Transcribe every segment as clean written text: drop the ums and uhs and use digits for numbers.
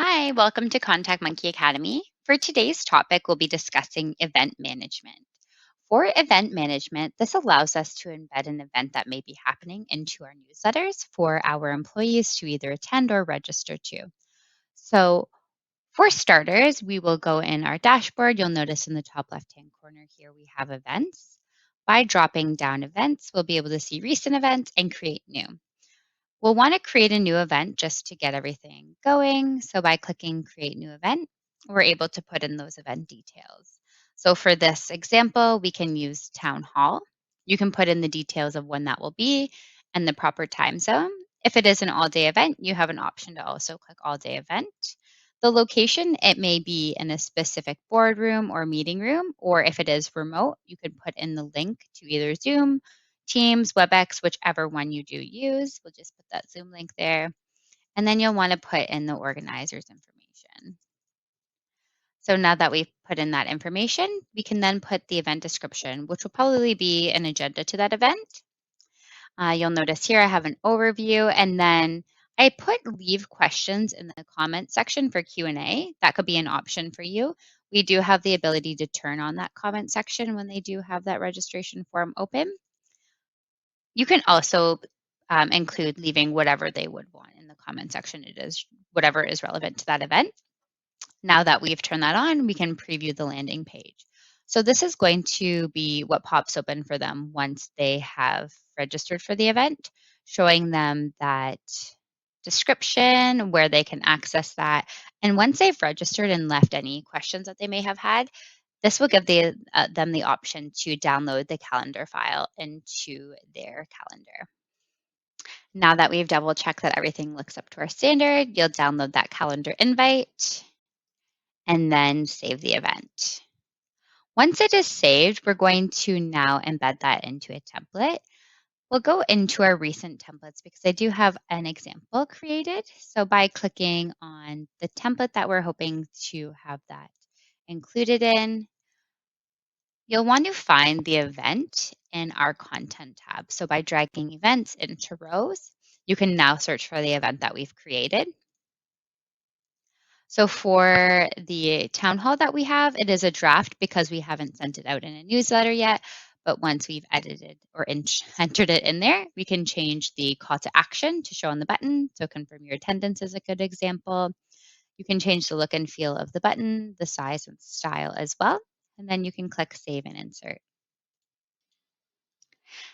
Hi, welcome to ContactMonkey Academy. For today's topic, we'll be discussing event management. For event management, this allows us to embed an event that may be happening into our newsletters for our employees to either attend or register to. So, for starters, we will go in our dashboard. You'll notice in the top left-hand corner here we have events. By dropping down events, we'll be able to see recent events and create new. We'll want to create a new event just to get everything going. So by clicking create new event, we're able to put in those event details. So for this example, we can use town hall. You can put in the details of when that will be and the proper time zone. If it is an all day event, you have an option to also click all day event. The location, it may be in a specific boardroom or meeting room, or if it is remote, you could put in the link to either Zoom, Teams, WebEx, whichever one you do use. We'll just put that Zoom link there. And then you'll want to put in the organizer's information. So now that we've put in that information, we can then put the event description, which will probably be an agenda to that event. You'll notice here I have an overview, and then I put leave questions in the comment section for Q&A. That could be an option for you. We do have the ability to turn on that comment section when they do have that registration form open. You can also include leaving whatever they would want in the comment section. It is whatever is relevant to that event. Now that we've turned that on, we can preview the landing page. So this is going to be what pops open for them once they have registered for the event, showing them that description, where they can access that. And once they've registered and left any questions that they may have had, this will give them the option to download the calendar file into their calendar. Now that we've double checked that everything looks up to our standard, you'll download that calendar invite and then save the event. Once it is saved, we're going to now embed that into a template. We'll go into our recent templates because I do have an example created. So by clicking on the template that we're hoping to have that included in, you'll want to find the event in our content tab. So by dragging events into rows, you can now search for the event that we've created. So for the town hall that we have, it is a draft because we haven't sent it out in a newsletter yet. But once we've edited or entered it in there, we can change the call to action to show on the button. So confirm your attendance is a good example. You can change the look and feel of the button, the size and style as well. And then you can click save and insert.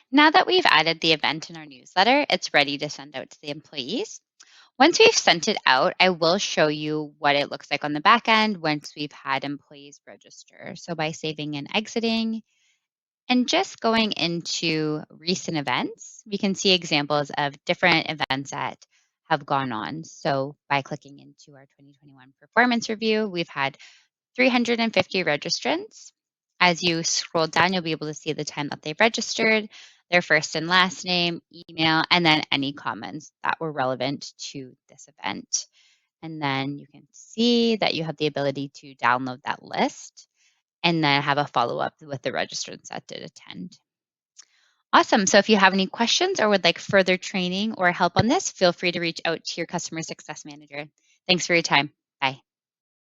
Now that we've added the event in our newsletter, it's ready to send out to the employees. Once we've sent it out, I will show you what it looks like on the back end once we've had employees register. So by saving and exiting and just going into recent events, we can see examples of different events that have gone on. So by clicking into our 2021 performance review, we've had 350 registrants. As you scroll down, you'll be able to see the time that they've registered, their first and last name, email, and then any comments that were relevant to this event. And then you can see that you have the ability to download that list and then have a follow-up with the registrants that did attend. Awesome. So if you have any questions or would like further training or help on this, feel free to reach out to your customer success manager. Thanks for your time.